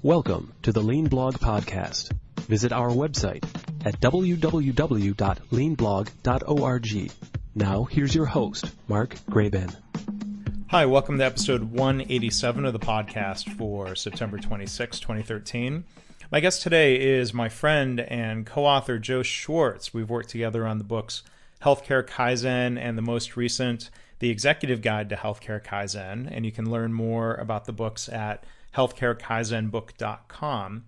Welcome to the Lean Blog Podcast. Visit our website at www.leanblog.org. Now, here's your host, Mark Graben. Hi, welcome to episode 187 of the podcast for September 26, 2013. My guest today is my friend and co-author Joe Swartz. We've worked together on the books Healthcare Kaizen and the most recent, The Executive Guide to Healthcare Kaizen, and you can learn more about the books at healthcarekaizenbook.com.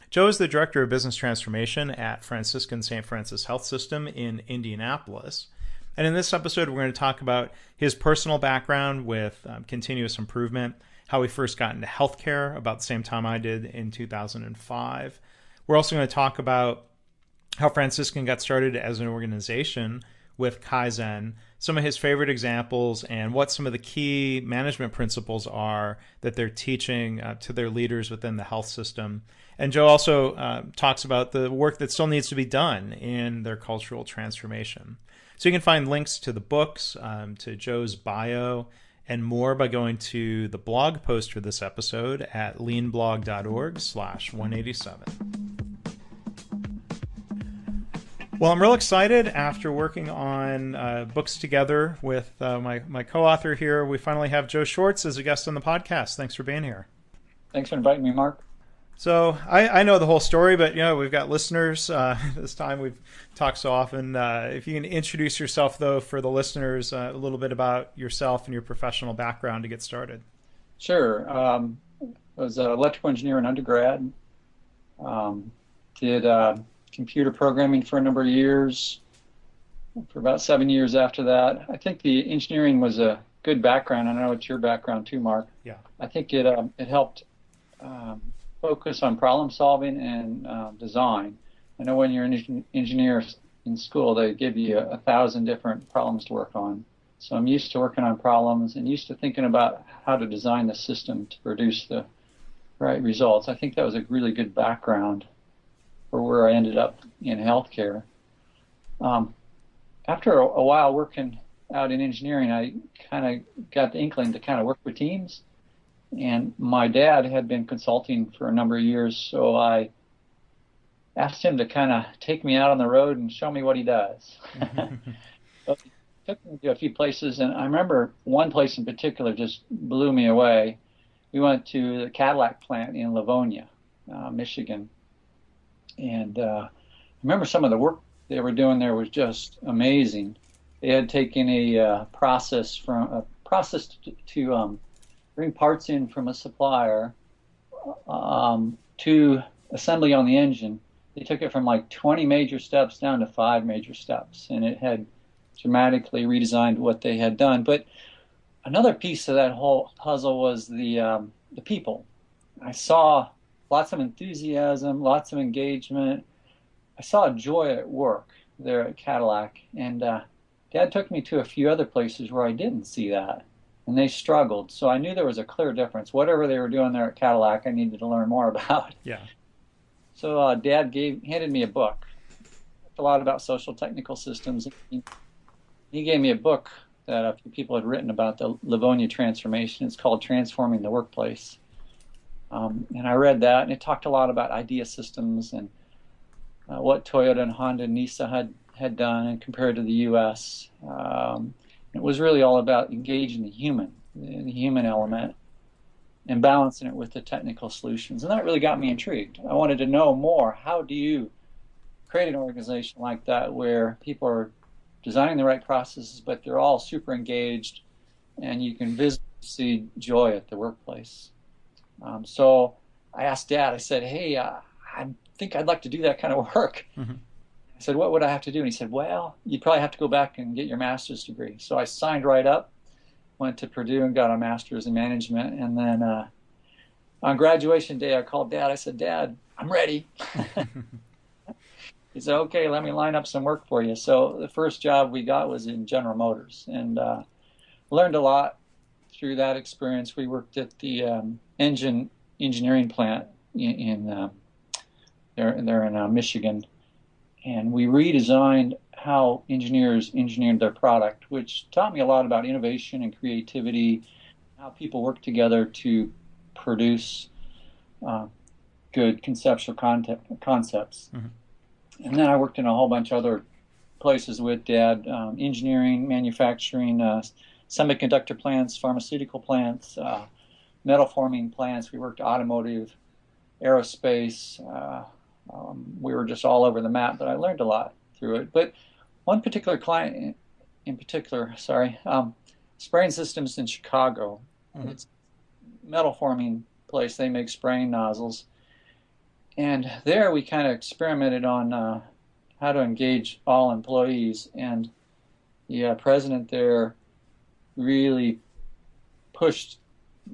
Joe is the Director of Business Transformation at Franciscan St. Francis Health System in Indianapolis. And in this episode, we're going to talk about his personal background with continuous improvement, how he first got into healthcare about the same time I did in 2005. We're also going to talk about how Franciscan got started as an organization with Kaizen, some of his favorite examples, and what some of the key management principles are that they're teaching to their leaders within the health system. And Joe also talks about the work that still needs to be done in their cultural transformation. So you can find links to the books, to Joe's bio, and more by going to the blog post for this episode at leanblog.org/187. Well, I'm real excited after working on books together with my co-author here. We finally have Joe Swartz as a guest on the podcast. Thanks for being here. Thanks for inviting me, Mark. So I know the whole story, but we've got listeners. This time we've talked so often. If you can introduce yourself, though, for the listeners, a little bit about yourself and your professional background to get started. Sure. I was an electrical engineer in undergrad. Did computer programming for a number of years. For about 7 years after that, I think the engineering was a good background. I know it's your background too, Mark. Yeah. I think it helped focus on problem solving and design. I know when you're an engineer in school, they give you 1,000 different problems to work on. So I'm used to working on problems and used to thinking about how to design the system to produce the right results. I think that was a really good background for where I ended up in healthcare. After a while working out in engineering, I kind of got the inkling to kind of work with teams. And my dad had been consulting for a number of years, so I asked him to kind of take me out on the road and show me what he does. So he took me to a few places, and I remember one place in particular just blew me away. We went to the Cadillac plant in Livonia, Michigan. And I remember some of the work they were doing there was just amazing. They had taken a process to bring parts in from a supplier to assembly on the engine. They took it from like 20 major steps down to 5 major steps, and it had dramatically redesigned what they had done. But another piece of that whole puzzle was the people. I saw lots of enthusiasm, lots of engagement. I saw joy at work there at Cadillac, and Dad took me to a few other places where I didn't see that, and they struggled. So I knew there was a clear difference. Whatever they were doing there at Cadillac, I needed to learn more about. Yeah. So Dad handed me a book, a lot about social technical systems. He gave me a book that a few people had written about the Livonia transformation. It's called Transforming the Workplace. And I read that, and it talked a lot about idea systems and what Toyota and Honda and Nissan had done and compared to the U.S. It was really all about engaging the human element, and balancing it with the technical solutions. And that really got me intrigued. I wanted to know more. How do you create an organization like that where people are designing the right processes, but they're all super engaged, and you can visibly see joy at the workplace? So I asked Dad, I said, hey, I think I'd like to do that kind of work. Mm-hmm. I said, what would I have to do? And he said, well, you'd probably have to go back and get your master's degree. So I signed right up, went to Purdue and got a master's in management. And then on graduation day, I called Dad. I said, Dad, I'm ready. He said, okay, let me line up some work for you. So the first job we got was in General Motors, and learned a lot through that experience. We worked at the engine engineering plant in Michigan, and we redesigned how engineers engineered their product, which taught me a lot about innovation and creativity, how people work together to produce good conceptual concepts. Mm-hmm. And then I worked in a whole bunch of other places with Dad, engineering, manufacturing, semiconductor plants, pharmaceutical plants, metal forming plants. We worked automotive, aerospace. We were just all over the map, but I learned a lot through it. But one particular client in particular, spraying systems in Chicago. Mm-hmm. It's a metal forming place. They make spraying nozzles. And there we kind of experimented on how to engage all employees. And the president there really pushed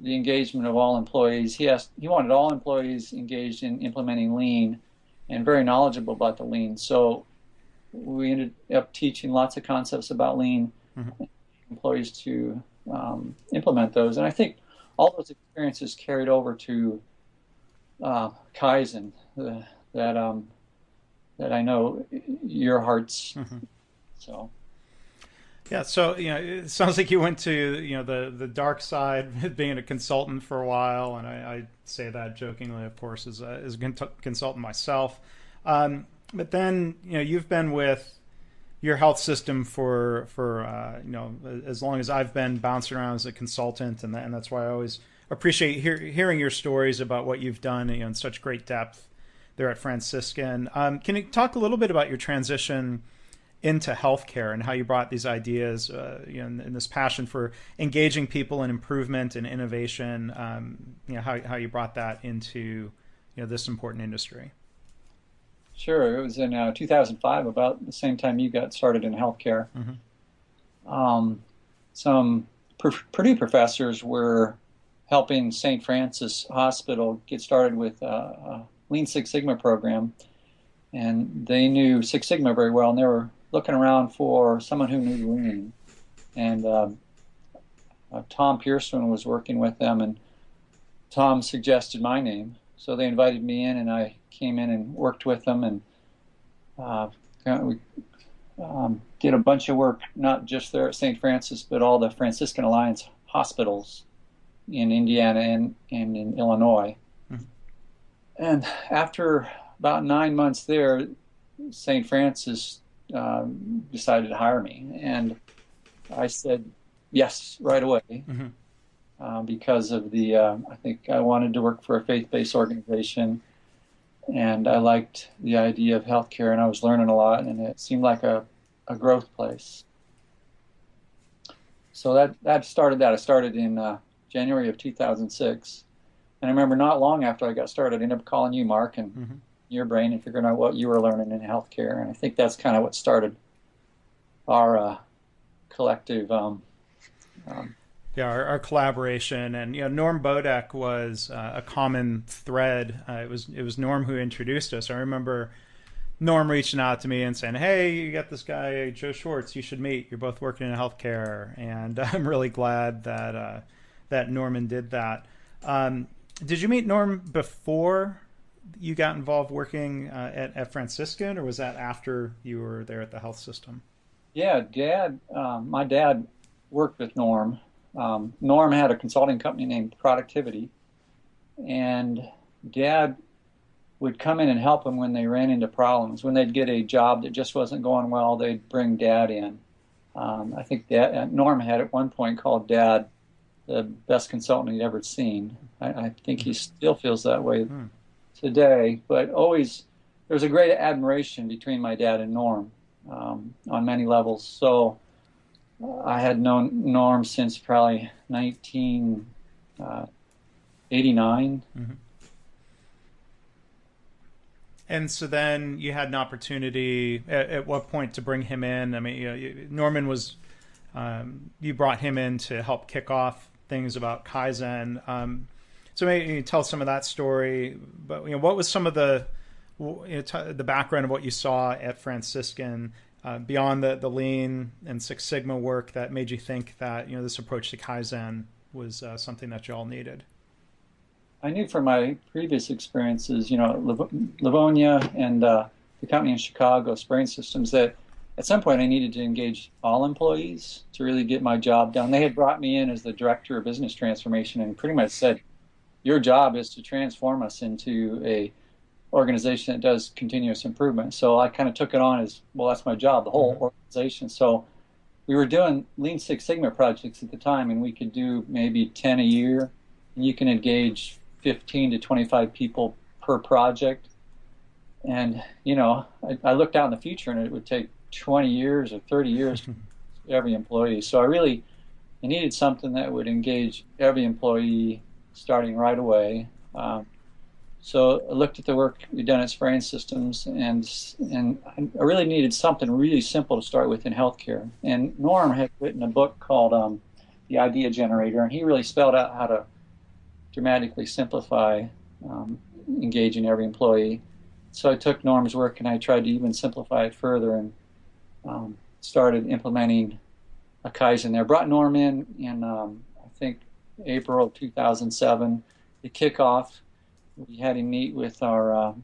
the engagement of all employees. He wanted all employees engaged in implementing lean and very knowledgeable about the lean. So we ended up teaching lots of concepts about lean, mm-hmm. employees to implement those. And I think all those experiences carried over to Kaizen, that I know your heart's. Mm-hmm. So. Yeah, so it sounds like you went to the dark side, being a consultant for a while, and I say that jokingly, of course, as a consultant myself. But then you've been with your health system for as long as I've been bouncing around as a consultant, and that's why I always appreciate hearing your stories about what you've done in such great depth there at Franciscan. Can you talk a little bit about your transition into healthcare and how you brought these ideas, and this passion for engaging people in improvement and innovation, how you brought that into this important industry? Sure. It was in 2005, about the same time you got started in healthcare. Mm-hmm. Some Purdue professors were helping St. Francis Hospital get started with a Lean Six Sigma program, and they knew Six Sigma very well, and they were looking around for someone who knew Lean. And Tom Pearson was working with them, and Tom suggested my name. So they invited me in, and I came in and worked with them, and we did a bunch of work, not just there at St. Francis, but all the Franciscan Alliance hospitals in Indiana and in Illinois. Mm-hmm. And after about 9 months there, St. Francis decided to hire me, and I said yes right away. Mm-hmm. Because of I think I wanted to work for a faith-based organization, and I liked the idea of healthcare, and I was learning a lot, and it seemed like a growth place. So that started that. I started in January of 2006, and I remember not long after I got started, I ended up calling you, Mark, and mm-hmm. your brain and figuring out what you were learning in healthcare, and I think that's kind of what started our collective. Our collaboration, and Norm Bodek was a common thread. It was Norm who introduced us. I remember Norm reaching out to me and saying, "Hey, you got this guy Joe Swartz. You should meet. You're both working in healthcare," and I'm really glad that Norman did that. Did you meet Norm before you got involved working at Franciscan, or was that after you were there at the health system? Yeah, my dad worked with Norm. Norm had a consulting company named Productivity, and Dad would come in and help them when they ran into problems. When they'd get a job that just wasn't going well, they'd bring Dad in. I think Norm had at one point called Dad the best consultant he'd ever seen. I think he still feels that way today, but always there was a great admiration between my dad and Norm on many levels. So I had known Norm since probably 1989. Mm-hmm. And so then you had an opportunity at what point to bring him in? I mean, Norman was, you brought him in to help kick off things about Kaizen. So maybe you tell some of that story, but what was some of the background of what you saw at Franciscan beyond the Lean and Six Sigma work that made you think that this approach to Kaizen was something that you all needed? I knew from my previous experiences, Livonia and the company in Chicago, Spraying Systems, that at some point I needed to engage all employees to really get my job done. They had brought me in as the director of business transformation and pretty much said, your job is to transform us into a organization that does continuous improvement. So I kind of took it on as, well, that's my job, the whole organization. So we were doing Lean Six Sigma projects at the time, and we could do maybe 10 a year. And you can engage 15 to 25 people per project. And, I looked out in the future, and it would take 20 years or 30 years for every employee. So I needed something that would engage every employee starting right away. So I looked at the work we've done at Spraying Systems, and I really needed something really simple to start with in healthcare. And Norm had written a book called The Idea Generator, and he really spelled out how to dramatically simplify engaging every employee. So I took Norm's work and I tried to even simplify it further, and started implementing a Kaizen there. Brought Norm in I think April 2007 to kick off. We had him meet with our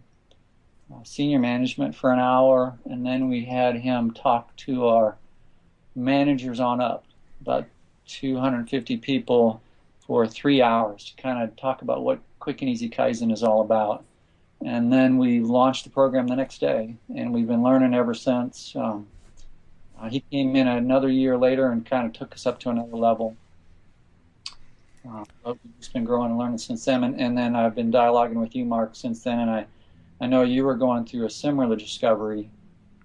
senior management for an hour, and then we had him talk to our managers on up, about 250 people, for 3 hours to kind of talk about what Quick and Easy Kaizen is all about. And then we launched the program the next day, and we've been learning ever since. He came in another year later and kind of took us up to another level. But we've just been growing and learning since then, and then I've been dialoguing with you, Mark, since then, and I know you were going through a similar discovery,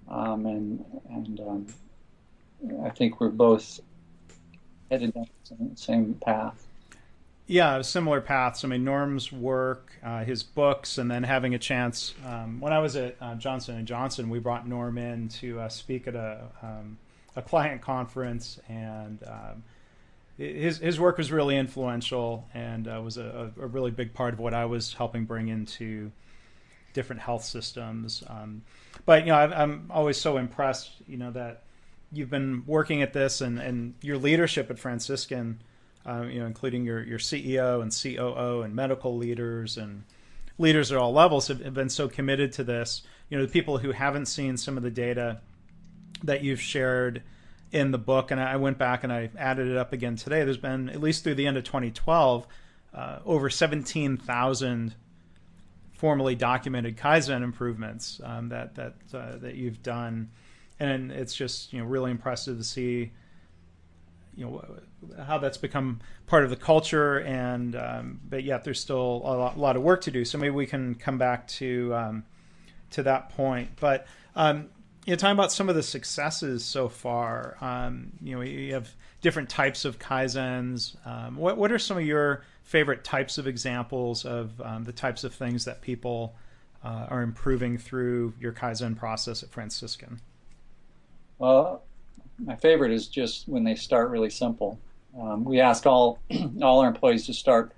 and I think we're both headed down the same path. Yeah, similar paths. I mean, Norm's work, his books, and then having a chance. When I was at Johnson & Johnson, we brought Norm in to speak at a client conference, and his work was really influential, and was a really big part of what I was helping bring into different health systems. But I'm always so impressed, that you've been working at this, and your leadership at Franciscan, including your CEO and COO and medical leaders and leaders at all levels have been so committed to this. The people who haven't seen some of the data that you've shared in the book, and I went back and I added it up again today. There's been, at least through the end of 2012, over 17,000 formally documented Kaizen improvements that you've done, and it's just really impressive to see how that's become part of the culture, and but yet there's still a lot of work to do. So maybe we can come back to that point, but. Talking about some of the successes so far, you have different types of Kaizens. What are some of your favorite types of examples of the types of things that people are improving through your Kaizen process at Franciscan? Well, my favorite is just when they start really simple. We ask all our employees to start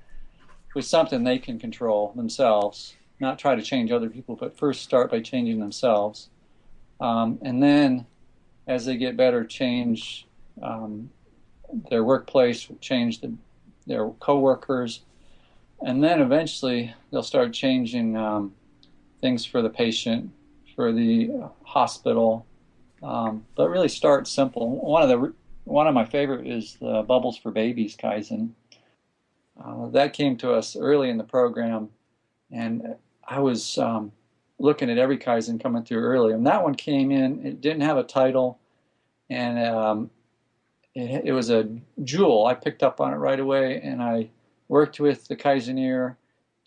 with something they can control themselves, not try to change other people, but first start by changing themselves. And then, as they get better, change their workplace, change their coworkers, and then eventually they'll start changing things for the patient, for the hospital. But really start simple. One of my favorite is the Bubbles for Babies Kaizen. That came to us early in the program, and I was looking at every Kaizen coming through early, and that one came in. It didn't have a title, and it was a jewel. I picked up on it right away, and I worked with the Kaizeneer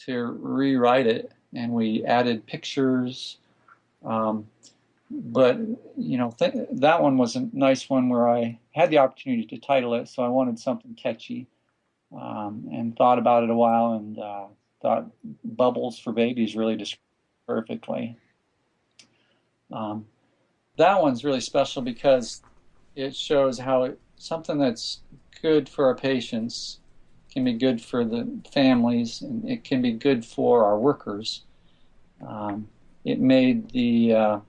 to rewrite it, and we added pictures. But that one was a nice one where I had the opportunity to title it, so I wanted something catchy, and thought about it a while, and thought Bubbles for Babies really described perfectly. That one's really special because it shows how something that's good for our patients can be good for the families, and it can be good for our workers. It made the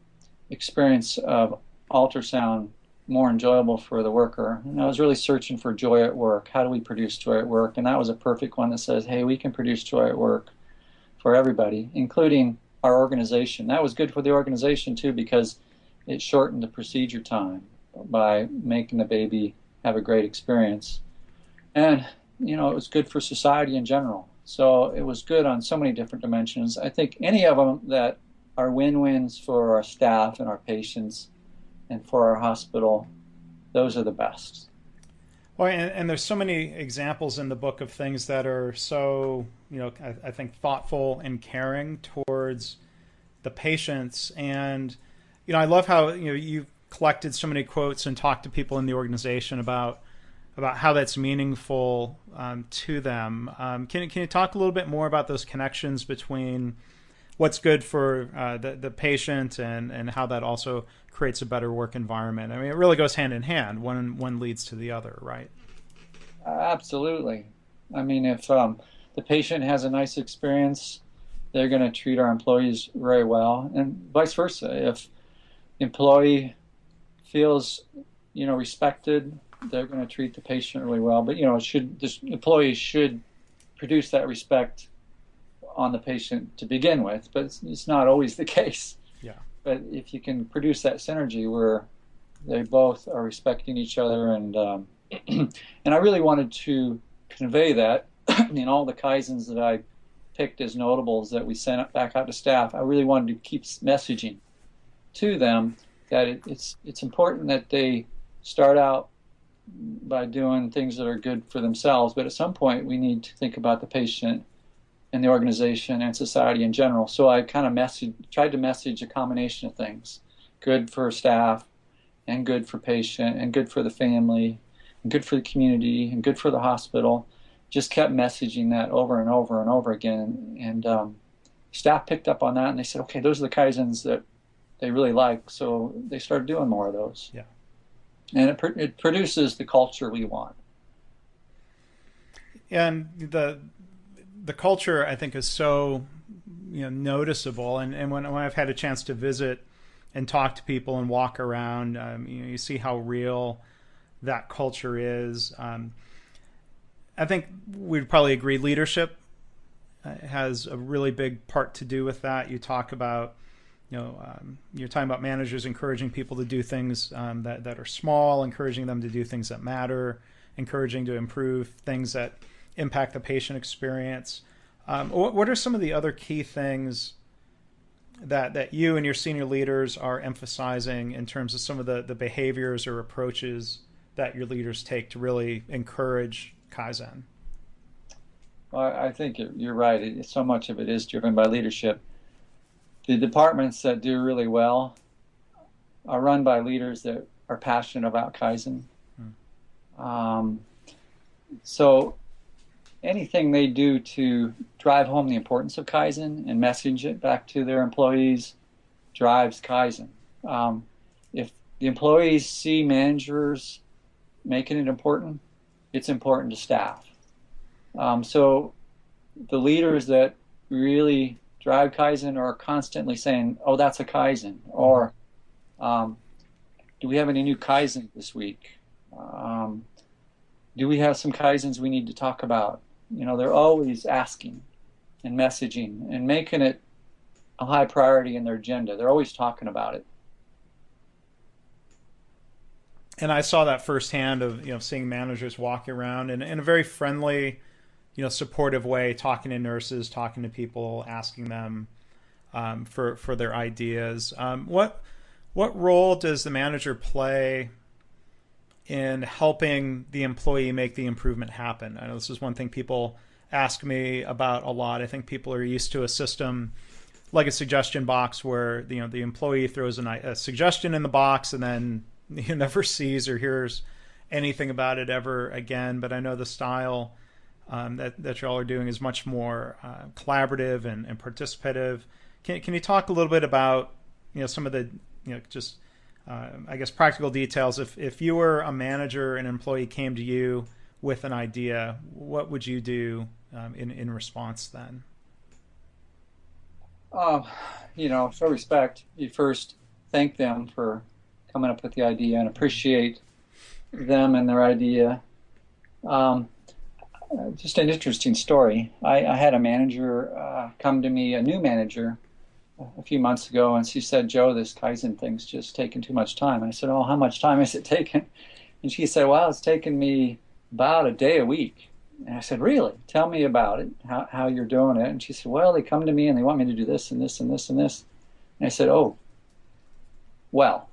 experience of ultrasound more enjoyable for the worker. And I was really searching for joy at work. How do we produce joy at work? And that was a perfect one that says, hey, we can produce joy at work for everybody, including our organization. That was good for the organization too, because it shortened the procedure time by making the baby have a great experience. And it was good for society in general. So it was good on so many different dimensions. I think any of them that are win-wins for our staff and our patients and for our hospital, those are the best. Well, and there's so many examples in the book of things that are so, I think thoughtful and caring towards the patients. And, I love how, you've collected so many quotes and talked to people in the organization about how that's meaningful to them. Can you talk a little bit more about those connections between what's good for the patient and how that also creates a better work environment? I mean, it really goes hand in hand. One leads to the other, right? Absolutely. I mean, if the patient has a nice experience, they're going to treat our employees very well, and vice versa. If the employee feels, respected, they're going to treat the patient really well. But the employees should produce that respect on the patient to begin with. But it's not always the case. Yeah. But if you can produce that synergy where they both are respecting each other, and and I really wanted to convey that in all the Kaizens that I picked as notables that we sent back out to staff. I really wanted to keep messaging to them that it's important that they start out by doing things that are good for themselves, but at some point we need to think about the patient and the organization and society in general. So I kind of tried to message a combination of things: good for staff, and good for patient, and good for the family, and good for the community, and good for the hospital. Just kept messaging that over and over and over again, and staff picked up on that, and they said, okay, those are the Kaizens that they really like, so they started doing more of those. Yeah. And it produces the culture we want. And the culture, I think, is so noticeable. And when I've had a chance to visit and talk to people and walk around, you see how real that culture is. I think we'd probably agree leadership has a really big part to do with that. You talk about, you're talking about managers encouraging people to do things that are small, encouraging them to do things that matter, encouraging to improve things that impact the patient experience. What are some of the other key things that you and your senior leaders are emphasizing in terms of some of the behaviors or approaches that your leaders take to really encourage Kaizen? Well, I think you're right. So much of it is driven by leadership. The departments that do really well are run by leaders that are passionate about Kaizen. So anything they do to drive home the importance of Kaizen and message it back to their employees drives Kaizen. If the employees see managers making it important, it's important to staff. So the leaders that really drive Kaizen are constantly saying, oh, that's a Kaizen, or do we have any new Kaizens this week? Do we have some Kaizens we need to talk about? They're always asking and messaging and making it a high priority in their agenda. They're always talking about it. And I saw that firsthand of seeing managers walk around in a very friendly, supportive way, talking to nurses, talking to people, asking them for their ideas. What role does the manager play in helping the employee make the improvement happen? I know this is one thing people ask me about a lot. I think people are used to a system like a suggestion box where the employee throws a suggestion in the box and then never sees or hears anything about it ever again. But I know the style that y'all are doing is much more collaborative and participative. Can you talk a little bit about some of the just I guess practical details? If you were a manager and an employee came to you with an idea, what would you do in response then? Show respect. You first thank them for coming up with the idea and appreciate them and their idea. Just an interesting story. I had a manager come to me, a new manager, a few months ago, and she said, Joe, this Kaizen thing's just taking too much time. I said, oh, how much time is it taking? And she said, well, it's taken me about a day a week. And I said, really? Tell me about it, how you're doing it. And she said, well, they come to me and they want me to do this and this and this and this. And I said, oh, well,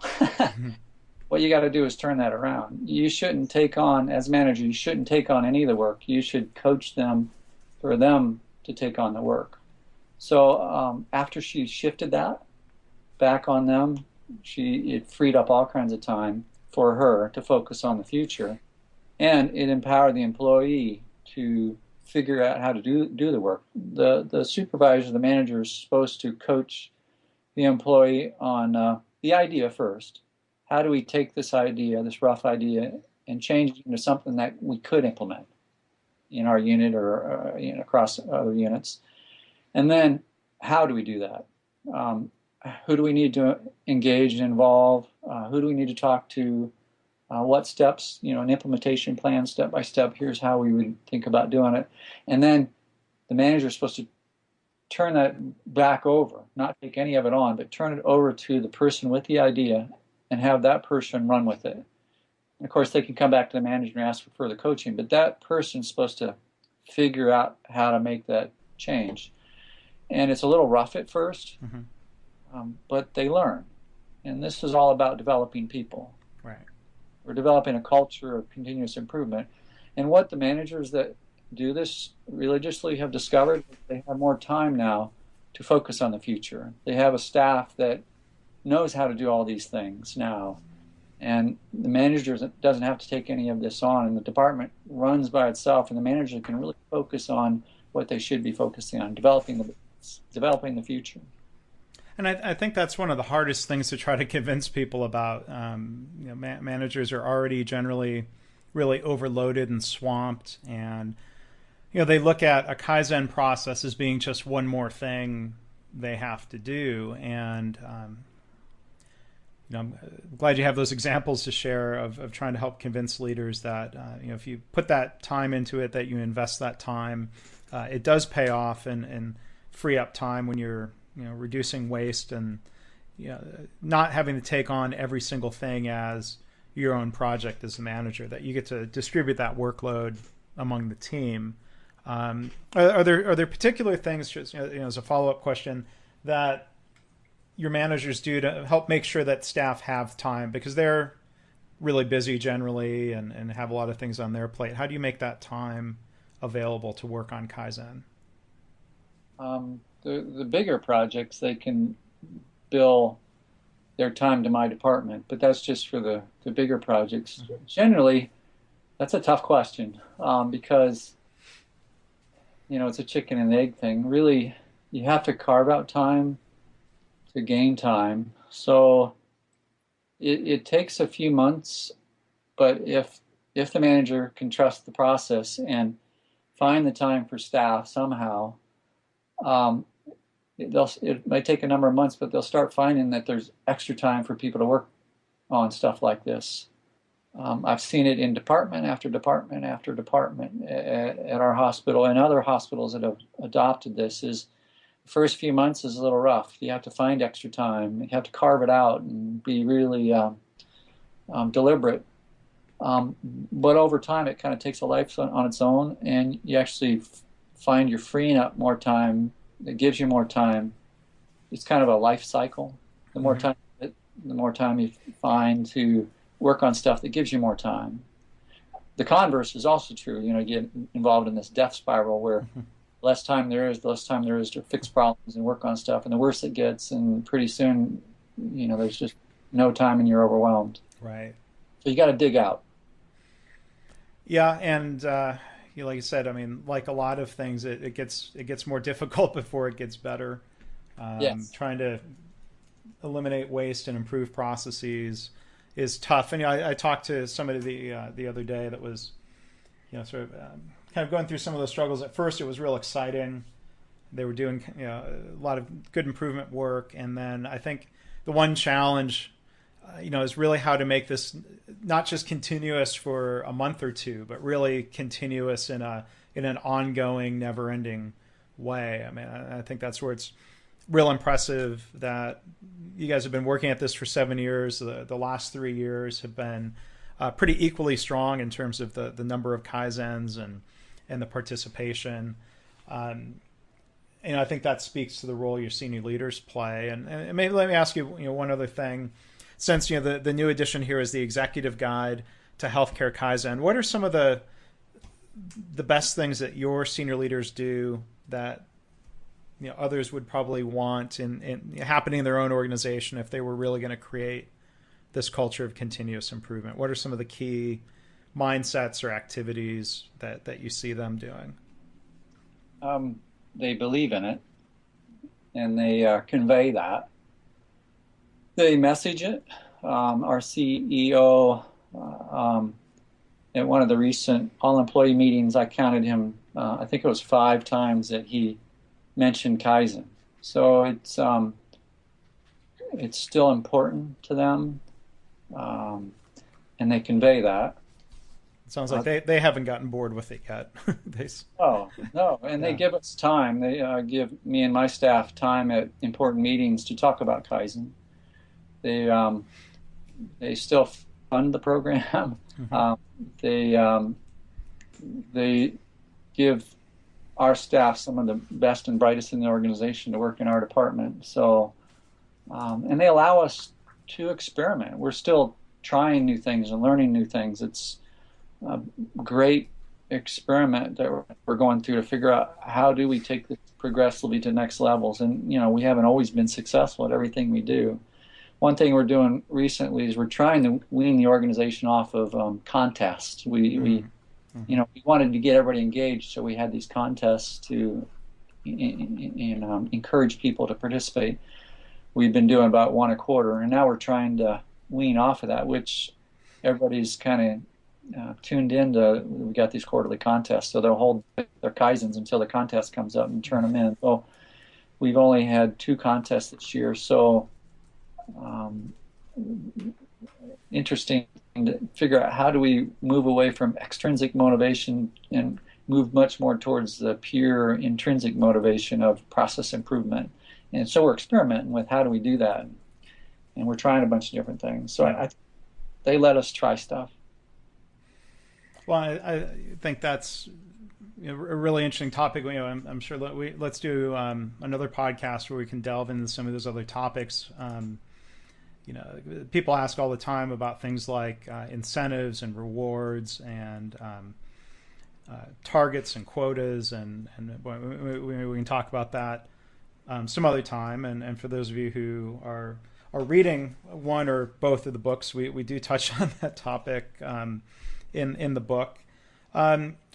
what you got to do is turn that around. You shouldn't take on, as manager, you shouldn't take on any of the work. You should coach them for them to take on the work. So after she shifted that back on them, it freed up all kinds of time for her to focus on the future. And it empowered the employee to figure out how to do the work. The supervisor, the manager, is supposed to coach the employee on the idea first. How do we take this idea, this rough idea, and change it into something that we could implement in our unit or across other units? And then how do we do that? Who do we need to engage and involve? Who do we need to talk to? What steps, an implementation plan, step by step, here's how we would think about doing it. And then the manager is supposed to turn that back over, not take any of it on, but turn it over to the person with the idea and have that person run with it. And of course, they can come back to the manager and ask for further coaching, but that person's supposed to figure out how to make that change. And it's a little rough at first, but they learn. And this is all about developing people. Right. We're developing a culture of continuous improvement. And what the managers that do this religiously have discovered, they have more time now to focus on the future. They have a staff that knows how to do all these things now. And the manager doesn't have to take any of this on, and the department runs by itself, and the manager can really focus on what they should be focusing on, developing the future. And I think that's one of the hardest things to try to convince people about. Managers are already generally really overloaded and swamped, and they look at a Kaizen process as being just one more thing they have to do. And I'm glad you have those examples to share of trying to help convince leaders that if you put that time into it, that you invest that time, it does pay off and free up time when you're reducing waste and not having to take on every single thing as your own project as a manager, that you get to distribute that workload among the team. Are there particular things, just as a follow-up question, that your managers do to help make sure that staff have time, because they're really busy generally and have a lot of things on their plate? How do you make that time available to work on Kaizen? The bigger projects, they can bill their time to my department, but that's just for the bigger projects. Generally, that's a tough question because, it's a chicken and egg thing. Really, you have to carve out time to gain time. So it takes a few months, but if the manager can trust the process and find the time for staff somehow, it might take a number of months, but they'll start finding that there's extra time for people to work on stuff like this. I've seen it in department after department after department at our hospital and other hospitals that have adopted this. Is the first few months is a little rough. You have to find extra time. You have to carve it out and be really deliberate. But over time, it kind of takes a life on its own, and you actually find you're freeing up more time. It gives you more time. It's kind of a life cycle. The more time you find to work on stuff that gives you more time. The converse is also true. You get involved in this death spiral where the less time there is to fix problems and work on stuff, and the worse it gets, and pretty soon, there's just no time and you're overwhelmed. Right. So you got to dig out. Yeah, and like you said, like a lot of things, it gets more difficult before it gets better. Yes. Trying to eliminate waste and improve processes is tough. And I talked to somebody the other day that was, sort of kind of going through some of those struggles. At first, it was real exciting. They were doing a lot of good improvement work, and then I think the one challenge, is really how to make this not just continuous for a month or two, but really continuous in an ongoing, never-ending way. I think that's where it's real impressive that you guys have been working at this for 7 years. The last 3 years have been pretty equally strong in terms of the number of Kaizens and the participation. I think that speaks to the role your senior leaders play. And maybe let me ask you, one other thing. Since the new edition here is the Executive Guide to Healthcare Kaizen, what are some of the best things that your senior leaders do that others would probably want in happening in their own organization if they were really going to create this culture of continuous improvement? What are some of the key mindsets or activities that you see them doing? They believe in it, and they convey that. They message it. Our CEO, at one of the recent all-employee meetings, I counted him, I think it was 5 times that he mentioned Kaizen. So it's still important to them, and they convey that. It sounds like they haven't gotten bored with it yet. Oh, no, and they give us time. They give me and my staff time at important meetings to talk about Kaizen. They still fund the program. Mm-hmm. They give our staff some of the best and brightest in the organization to work in our department. So, and they allow us to experiment. We're still trying new things and learning new things. It's a great experiment that we're going through to figure out how do we take this progressively to next levels. And, we haven't always been successful at everything we do. One thing we're doing recently is we're trying to wean the organization off of contests. We wanted to get everybody engaged, so we had these contests to encourage people to participate. We've been doing about 1 a quarter, and now we're trying to wean off of that, which everybody's kind of tuned into. We got these quarterly contests, so they'll hold their Kaizens until the contest comes up and turn them in. So we've only had 2 contests this year, so interesting to figure out how do we move away from extrinsic motivation and move much more towards the pure intrinsic motivation of process improvement. And so we're experimenting with how do we do that, and we're trying a bunch of different things. So they let us try stuff. Well, I think that's a really interesting topic. I'm sure let's do another podcast where we can delve into some of those other topics. People ask all the time about things like incentives and rewards and targets and quotas, and we can talk about that some other time. And for those of you who are reading one or both of the books, we do touch on that topic in the book.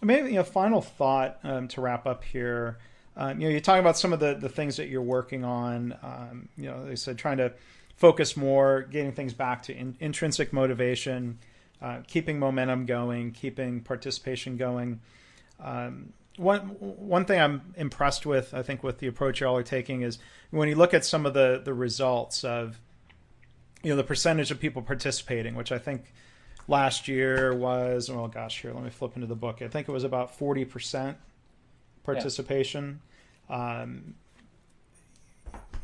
Maybe a final thought to wrap up here. You're talking about some of the things that you're working on. They said trying to focus more, getting things back to intrinsic motivation, keeping momentum going, keeping participation going. One thing I'm impressed with, I think, with the approach y'all are taking is when you look at some of the results of the percentage of people participating, which I think last year was, here, let me flip into the book. I think it was about 40% participation.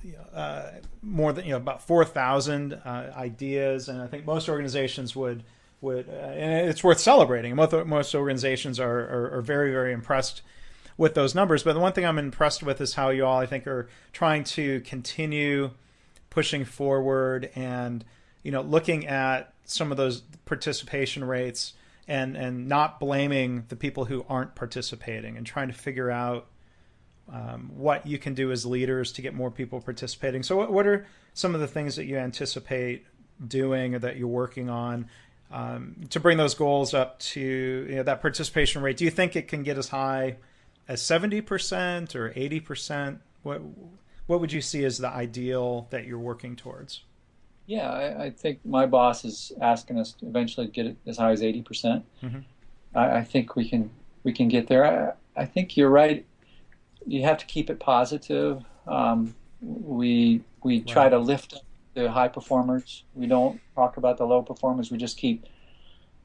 Yeah. More than about 4,000 ideas, and I think most organizations would and it's worth celebrating. Most organizations are very, very impressed with those numbers. But the one thing I'm impressed with is how you all, I think, are trying to continue pushing forward and looking at some of those participation rates and not blaming the people who aren't participating, and trying to figure out what you can do as leaders to get more people participating. So what are some of the things that you anticipate doing or that you're working on to bring those goals up to that participation rate? Do you think it can get as high as 70% or 80%? What would you see as the ideal that you're working towards? Yeah, I think my boss is asking us to eventually get it as high as 80%. Mm-hmm. I think we can get there. I think you're right. You have to keep it positive. We try to lift up the high performers. We don't talk about the low performers. We just keep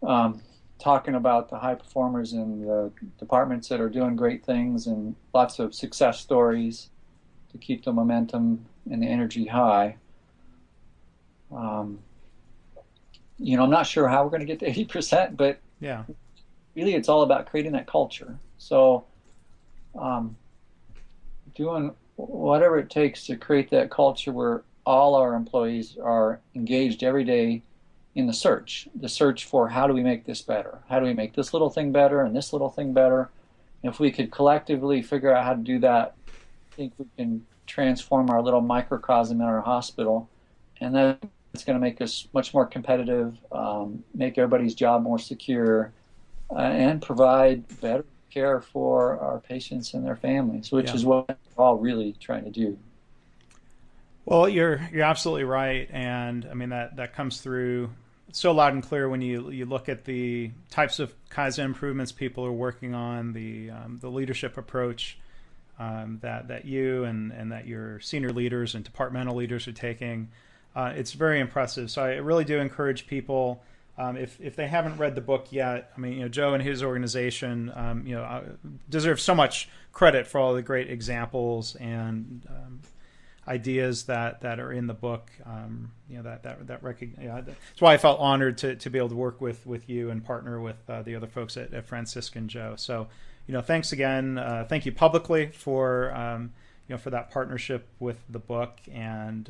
talking about the high performers and the departments that are doing great things, and lots of success stories to keep the momentum and the energy high. I'm not sure how we're going to get to 80%, but really it's all about creating that culture. So doing whatever it takes to create that culture where all our employees are engaged every day in the search for how do we make this better? How do we make this little thing better and this little thing better? If we could collectively figure out how to do that, I think we can transform our little microcosm in our hospital, and that's going to make us much more competitive, make everybody's job more secure, and provide better care for our patients and their families, which is what we're all really trying to do. Well, you're absolutely right, and I mean that comes through so loud and clear when you look at the types of Kaizen improvements people are working on, the leadership approach that you and that your senior leaders and departmental leaders are taking. It's very impressive. So I really do encourage people, if they haven't read the book yet, I mean, Joe and his organization, deserve so much credit for all the great examples and ideas that are in the book. That's why I felt honored to be able to work with you and partner with the other folks at Franciscan Joe. So, thanks again. Thank you publicly for that partnership with the book, and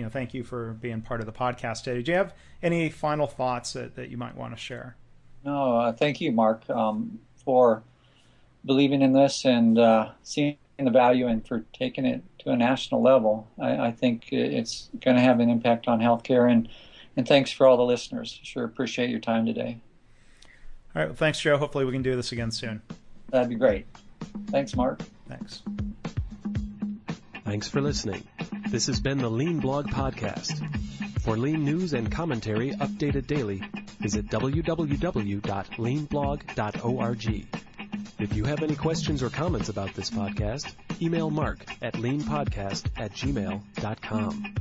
thank you for being part of the podcast today. Do you have any final thoughts that you might want to share? No, thank you, Mark, for believing in this and seeing the value and for taking it to a national level. I think it's going to have an impact on healthcare, and thanks for all the listeners. Sure appreciate your time today. All right. Well, thanks, Joe. Hopefully we can do this again soon. That'd be great. Thanks, Mark. Thanks. Thanks for listening. This has been the Lean Blog Podcast. For Lean news and commentary updated daily, visit www.leanblog.org. If you have any questions or comments about this podcast, email Mark at leanpodcast@gmail.com.